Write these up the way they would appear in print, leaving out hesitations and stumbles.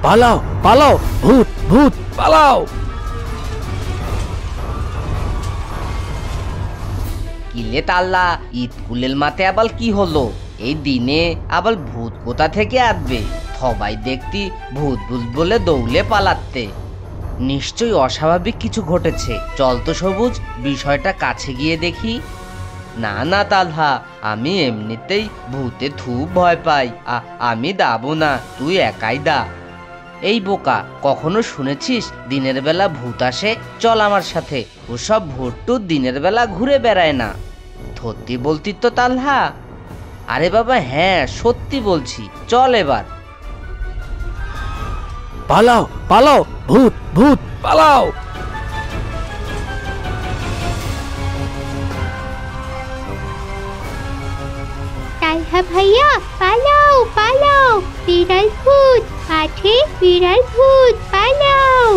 পালাও পালাও, ভূত ভূত পালাও। কিলে তাল্লা, ঈদ কুলের মাঠে আবার কি হলো? এই দিনে আবার ভূত কোথা থেকে আসবে? সবাই দেখতি ভূত ভূত বলে দৌড়ে পালাতে। নিশ্চয়ই অস্বাভাবিক কিছু ঘটেছে। চল তো সবুজ, বিষয়টা কাছে গিয়ে দেখি। না না তালহা, আমি এমনিতেই ভূতে খুব ভয় পাই। আমি দাবো না, তুই একাই দা। এই বোকা, কখনো শুনেছিস দিনের বেলা ভূত আসে? চল আমার সাথে। ওসব ভূত দিনের বেলা ঘুরে বেড়ায় না। সত্যি বলতি তো তালহা? আরে বাবা হ্যাঁ, সত্যি বলছি। চল এবার। পালাও পালাও, ভূত ভূত পালাও। তালহা ভাইয়া পালাও পালাও, বিড়াল ভূত, মাঠে বিড়াল ভূত, পালাও।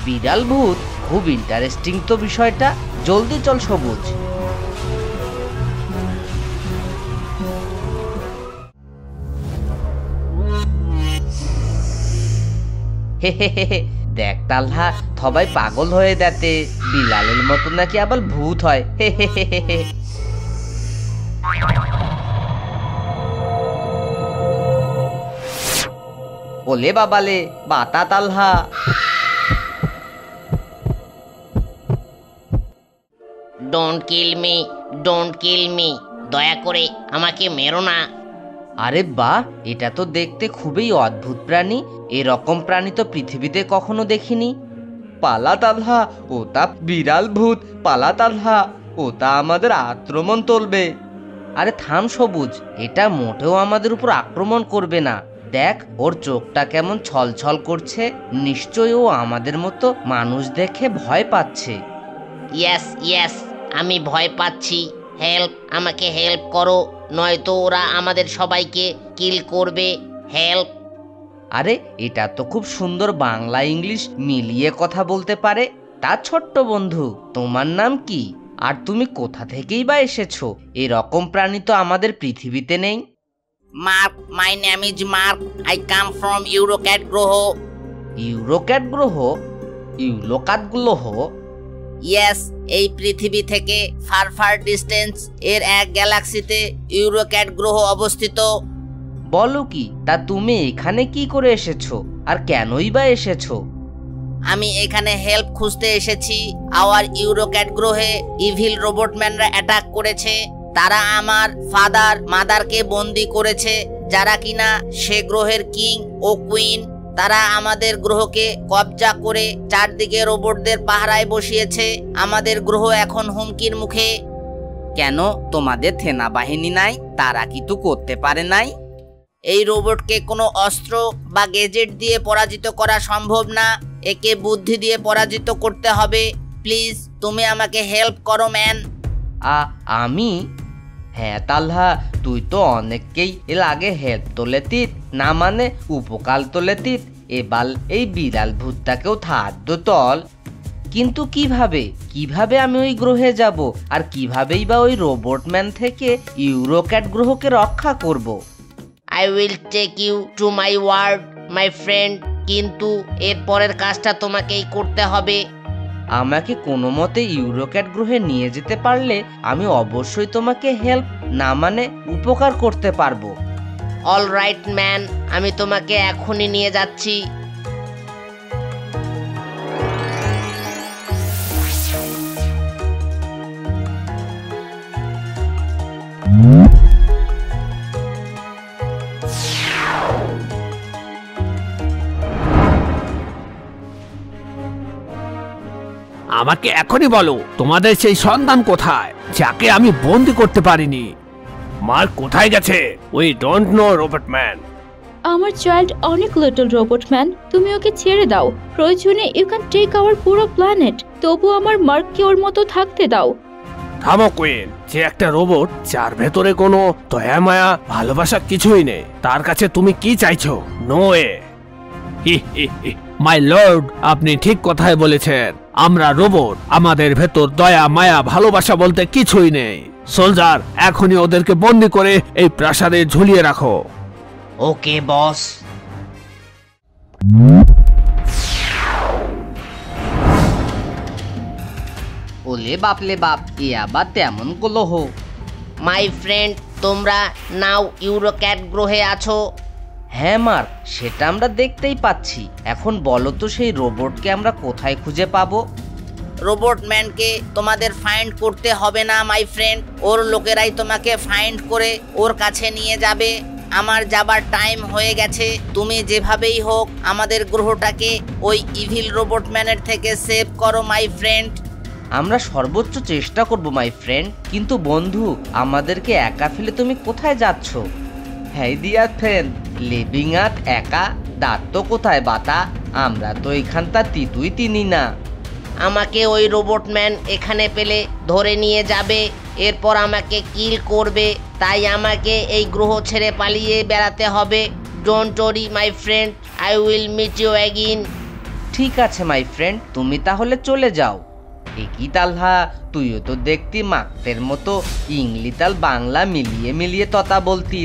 বিড়াল ভূত? খুব ইন্টারেস্টিং তো বিষয়টা। জলদি চল সবুজ। দেখ তালহা, সবাই পাগল হয়ে যাতে বিলালের মতো নাকি আবার ভূত হয়। ওলে বাবালে, বাতা Talha. Don't kill me, don't kill me, দয়া করে আমাকে মেরো না। আরে বাহ, এটা তো দেখতে খুবই অদ্ভুত প্রাণী। এরকম প্রাণী তো পৃথিবীতে কখনো দেখিনি। পালা তালহা, ওটা বিড়াল ভূত। পালা তালহা, ওটা আমাদের আক্রমণ তুলবে। আরে থাম সবুজ, এটা মোটেও আমাদের উপর আক্রমণ করবে না। দেখ ওর চোখটা কেমন ছলছল করছে। নিশ্চয়ই ও আমাদের মতো মানুষ দেখে ভয় পাচ্ছে। ইয়েস ইয়েস, আমি ভয় পাচ্ছি। হেল্প, আমাকে হেল্প করো, নয়তো ওরা আমাদের সবাইকে কিল করবে। হেল্প। আরে এটা তো খুব সুন্দর বাংলা ইংলিশ মিলিয়ে কথা বলতে পারে। তা ছোট্ট বন্ধু, তোমার নাম কি? আর তুমি কোথা থেকেই বা এসেছো? এরকম প্রাণী তো আমাদের পৃথিবীতে নেই। Mark, my name is Mark, I come from Eurocat গ্রহ। ইউরোক্যাট গ্রহ? ইউরোক্যাট গ্রহ? ইয়েস, এই পৃথিবী থেকে ফার ফার ডিস্টেন্স এর এক গ্যালাক্সিতে ইউরোক্যাট গ্রহ অবস্থিত। বলো কি? তা তুমি এখানে কি করে এসেছো? আর কেনই বা এসেছো? আমি এখানে হেল্প খুঁজতে এসেছি। আওয়ার ইউরোক্যাট গ্রহে ইভিল রোবটম্যানরা অ্যাটাক করেছে। তারা আমার ফাদার মাদারকে বন্দি করেছে, যারা কিনা সে গ্রহের কিং ও কুইন। তারা আমাদের গ্রহকে কবজা করে চারদিকে রোবটদের পাহারায় বসিয়েছে। আমাদের গ্রহ এখন হুমকির মুখে। কেন, তোমাদের সেনা বাহিনী নাই? তারা কিছু করতে পারে নাই? এই রোবটকে কোনো অস্ত্র বা গেজেট দিয়ে পরাজিত করা সম্ভব না। একে বুদ্ধি দিয়ে পরাজিত করতে হবে। প্লিজ তুমি আমাকে হেল্প করো ম্যান। আমি? হ্যাঁ তালহা, তুই তো অনেককেই এর আগে হেল্প তোলেতিস, না মানে উপকার তোলেতিস। এবার এই বিড়াল ভূতটাকেও থাদ্য তল। কিন্তু কিভাবে আমি ওই গ্রহে যাব? আর কিভাবেই বা ওই রোবটম্যান থেকে ইউরোক্যাট গ্রহকে রক্ষা করব? I will take you to my world my friend, কিন্তু এর পরের কাজটা তোমাকেই করতে হবে। আমাকে কোনো মতে ইউরোক্যাট গ্রহে নিয়ে যেতে পারলে আমি অবশ্যই তোমাকে হেল্প, না মানে উপকার করতে পারবো। অল রাইট ম্যান, আমি তোমাকে এখনই নিয়ে যাচ্ছি। আমাকে এখনই বলো, তোমাদের সেই সন্তান কোথায় যাকে আমি বন্দি করতে পারিনি? মার্ক কোথায় গেছে? We don't know robot man. আমার চাইল্ড অনেক লিটল রোবটম্যান, তুমি ওকে ছেড়ে দাও। প্রয়োজনে ইউ ক্যান টেক আওয়ার পুরো প্ল্যানেট, তবু আমার মার্ককে ওর মতো থাকতে দাও। থামো কুইন, যে একটা রোবট যার ভেতরে কোনো দয়া মায়া ভালোবাসা কিছুই নেই, তার কাছে তুমি কি চাইছো? No way. মাই লর্ড, আপনি ঠিক কথাই বলেছেন। আমরা রোবট, আমাদের ভেতর দয়া মায়া ভালোবাসা বলতে কিছুই নেই। সোলজার, এখনই ওদেরকে বন্দি করে এই প্রাসাদে ঝুলিয়ে রাখো। ওকে বস। ওলে বাপলে বাপ, এ আবার তেমন কলহ। মাই ফ্রেন্ড, তোমরা নাও ইউরোক্যাট গ্রহে আছো। হ্যাঁ মার্ক, সেটা আমরা দেখতেই পাচ্ছি। এখন বলো তো সেই রোবটকে আমরা কোথায় খুঁজে পাবো? রোবটম্যানকে তোমাদের ফাইন্ড করতে হবে না মাই ফ্রেন্ড, ওর লোকেরাই তোমাকে ফাইন্ড করে ওর কাছে নিয়ে যাবে। আমার যাবার টাইম হয়ে গেছে। তুমি যেভাবেই হোক আমাদের গ্রহটাকে ওই ইভিল রোবটম্যানের থেকে সেভ করো মাই ফ্রেন্ড। আমরা সর্বোচ্চ চেষ্টা করব মাই ফ্রেন্ড, কিন্তু বন্ধু আমাদেরকে একা ফেলে তুমি কোথায় যাচ্ছ? হ্যাঁ দিয়ার ফ্রেন্ড, লিভিং আর্থ একা? দাঁত তো কোথায় বাতা? আমরা তো এখানটা তিতুই চিনি না। আমাকে ওই রোবটম্যান এখানে পেলে ধরে নিয়ে যাবে, এরপর আমাকে কিল করবে। তাই আমাকে এই গ্রহ ছেড়ে পালিয়ে বেড়াতে হবে। Don't worry my friend, I will meet you again. ঠিক আছে মাই ফ্রেন্ড, তুমি তাহলে চলে যাও। একই তালহা, তুইও তো দেখতি মাকতের মতো ইংলিতাল বাংলা মিলিয়ে মিলিয়ে তথা বলতি।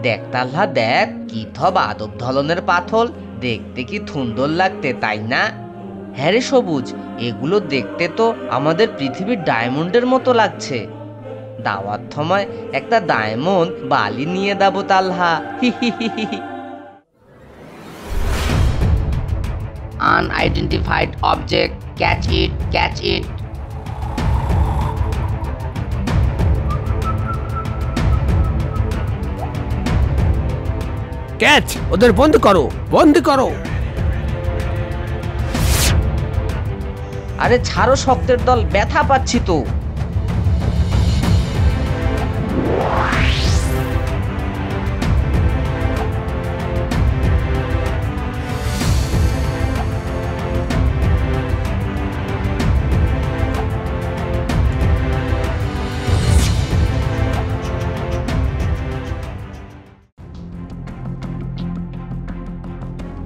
দেখ তাল্লা দেখ, কি থব আদব ধরনের পাথর, দেখতে কি সুন্দর লাগতে তাই না? হ্যাঁ রে সবুজ, এগুলো দেখতে তো আমাদের পৃথিবীর ডায়মন্ডের মতো লাগছে। দাওয়ার সময় একটা ডায়মন্ড বালি নিয়ে দেবো Talha. Unidentified object, catch it, catch it. Catch, ওদের বন্দি করো, বন্দি করো। আরে ছাড়ো শক্তের দল, ব্যথা পাচ্ছি তো।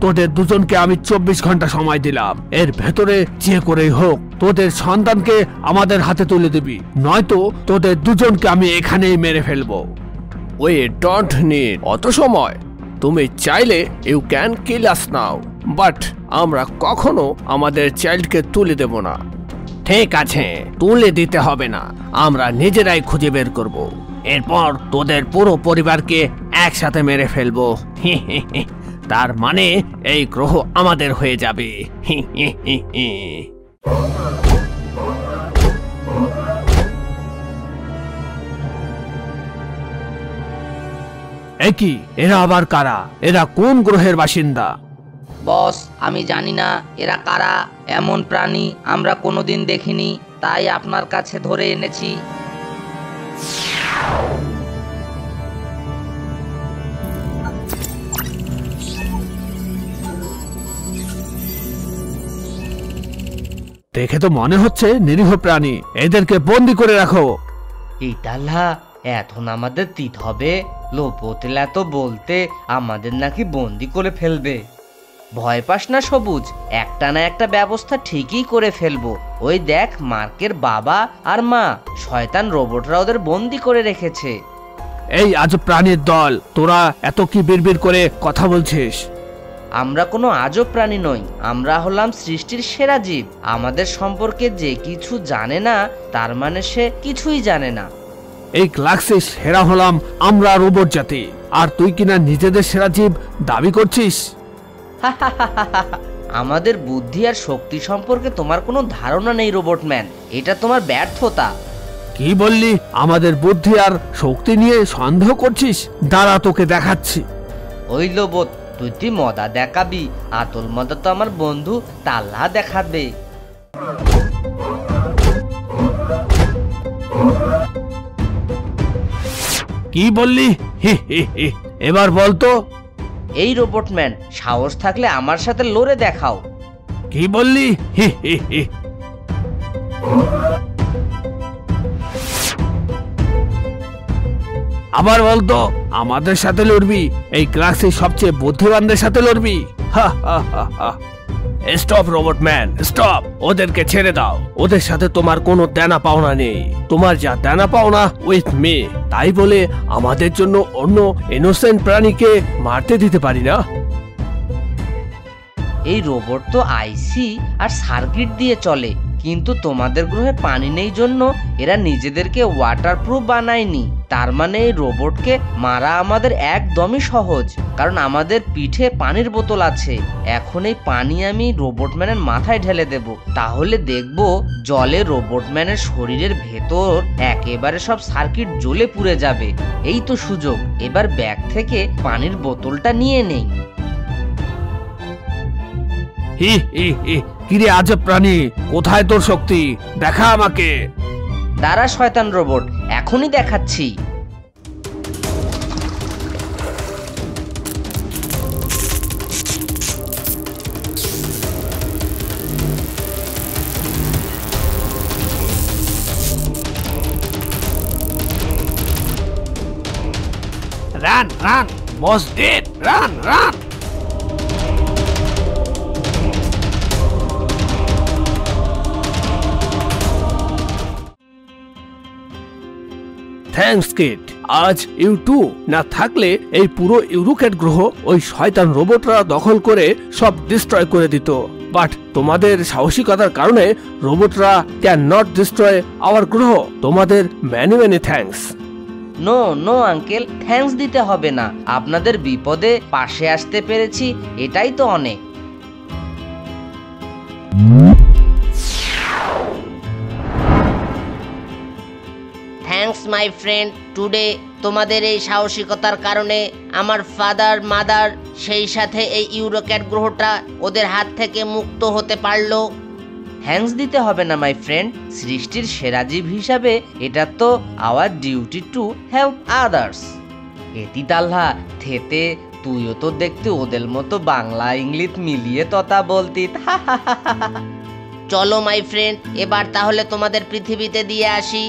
তোদের দুজনকে আমি 24 ঘন্টা সময় দিলাম। এর ভেতরে যে করেই হোক তোদের সন্তানকে আমাদের হাতে তুলে দিবি, নয়তো তোদের দুজনকে আমি এখানেই মেরে ফেলবো। ওই ডোন্ট নিড অত সময়। তুমি চাইলে you can kill us now, but আমরা কখনো আমাদের চাইল্ডকে তুলে দেব না। ঠিক আছে, তুলে দিতে হবে না, আমরা নিজেরাই খুঁজে বের করব। এরপর তোদের পুরো পরিবারকে একসাথে মেরে ফেলবো। তার মানে এই গ্রহ আমাদের হয়ে যাবে। একই, এরা আবার কারা? এরা কোন গ্রহের বাসিন্দা? বস, আমি জানি না এরা কারা। এমন প্রাণী আমরা কোনোদিন দেখিনি, তাই আপনার কাছে ধরে এনেছি। দেখে তো মনে হচ্ছে নিরীহ প্রাণী, এদেরকে বন্দি করে রাখো। ইটাল্লা, এখন আমাদের তিত হবে। লোপোতেলা তো বলতে আমাদের নাকি বন্দি করে ফেলবে। ভয় পাস না সবুজ, একটা না একটা ব্যবস্থা ঠিকই করে ফেলবো। ওই দেখ, মার্কের বাবা আর মা শয়তান রোবটরা ওদের বন্দি করে রেখেছে। এই আজব প্রাণীর দল, তোরা এত কি বিড়বিড় করে কথা বলছিস? আমরা কোনো আজব প্রাণী নই, আমরা হলাম সৃষ্টির সেরা জীব। আমাদের সম্পর্কে যে কিছু জানে না তার মানে সে কিছুই জানে না। এই গ্যালাক্সির সেরা হলাম আমরা রোবট জাতি, আর তুই কিনা নিজেদের সেরা জীব দাবি করছিস? আমাদের বুদ্ধি আর শক্তি সম্পর্কে তোমার কোনো ধারণা নেই রোবটম্যান, এটা তোমার ব্যর্থতা। কি বললি? আমাদের বুদ্ধি আর শক্তি নিয়ে সন্দেহ করছিস? দাঁড়া, তোকে দেখাচ্ছি। ওই লোবট, তুই মদা দেখাবি? আতল মদা তো আমার বন্ধু তাল্লা দেখাবে। কি বললি? এবার বলতো। এই রোবটম্যান, সাহস থাকলে আমার সাথে লড়ে দেখাও। কি বললি? আবার বলতো আমাদের সাথে লড়বি? এই ক্লাসে সবচেয়ে বুদ্ধিমানদের সাথে লড়বি? হা হা হা হা। Stop robot man, stop! ওদেরকে ছেড়ে দাও। ওদের সাথে তোমার কোনো দেনা পাওনা নেই। তোমার যা দেনা পাওনা উইথ মি। তাই বলে আমাদের জন্য অন্য ইনোসেন্ট প্রাণীকে মারতে দিতে পারি না। এই রোবট তো আইসি আর সার্কিট দিয়ে চলে, কিন্তু তোমাদের গ্রহে পানি নেই জন্য এরা নিজেদেরকে ওয়াটারপ্রুফ বানায়নি। তার মানে এই রোবটকে মারা আমাদের একদমই সহজ, কারণ আমাদের পিঠে পানির বোতল আছে। এখন এই পানি আমি রোবটম্যানের মাথায় ঢেলে দেব, তাহলে দেখব জলে রোবটম্যানের শরীরের ভেতর একেবারে সব সার্কিট জ্বলে পুড়ে যাবে। এই তো সুযোগ, এবার ব্যাগ থেকে পানির বোতলটা নিয়ে নেই। হি হি হি, কিরে আজব প্রাণী, কোথায় তোর শক্তি? দেখা আমাকে। দাঁড়া শয়তান রোবট, এখনই দেখাচ্ছি। Run run, boss dead, run run. Thanks kid. আজ ইউ2 না থাকলে এই পুরো ইউরোক্যাট গ্রহ ওই শয়তান রোবটরা দখল করে সব ডিস্ট্রয় করে দিত। বাট তোমাদের সাহসিকতার কারণে রোবটরা ক্যান নট ডিস্ট্রয় আওয়ার গ্রহ। তোমাদের many many thanks. No no uncle, thanks দিতে হবে না। আপনাদের বিপদে পাশে আসতে পেরেছি, এটাই তো অনেক। Thanks my friend today. তোমাদের এই সাহসিকতার কারণে আমার ফাদার মাদার সেই সাথে এই ইউরোক্যাট গ্রহটা ওদের হাত থেকে মুক্ত হতে পারলো। থ্যাঙ্কস দিতে হবে না মাই ফ্রেন্ড। সৃষ্টির সেরা জীব হিসাবে এটা তো our duty to help others. এতি তাল্লা থেতে তুইও তো দেখতে ওদের মতো বাংলা ইংলিশ মিলিয়ে তথা বলতি। চলো মাই ফ্রেন্ড, এবার তাহলে তোমাদের পৃথিবীতে দিয়ে আসি।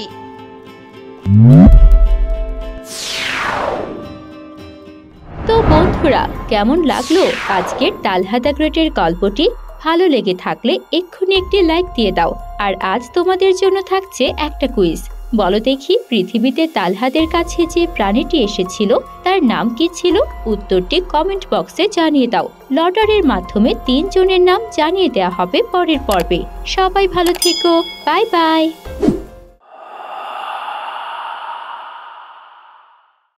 তো বন্ধুরা, কেমন লাগলো আজকের তালহা দ্য গ্রেটের গল্পটি? ভালো লেগে থাকলে এক্ষুনি একটি লাইক দিয়ে দাও। আর আজ তোমাদের জন্য থাকছে একটা কুইজ। বলো দেখি, পৃথিবীতে তালহাদের কাছে যে প্রাণীটি এসেছিল তার নাম কি ছিল? উত্তরটি কমেন্ট বক্সে জানিয়ে দাও। লটারির মাধ্যমে 3 জনের নাম জানিয়ে দেওয়া হবে পরের পর্বে। সবাই ভালো থেকো, বাই বাই।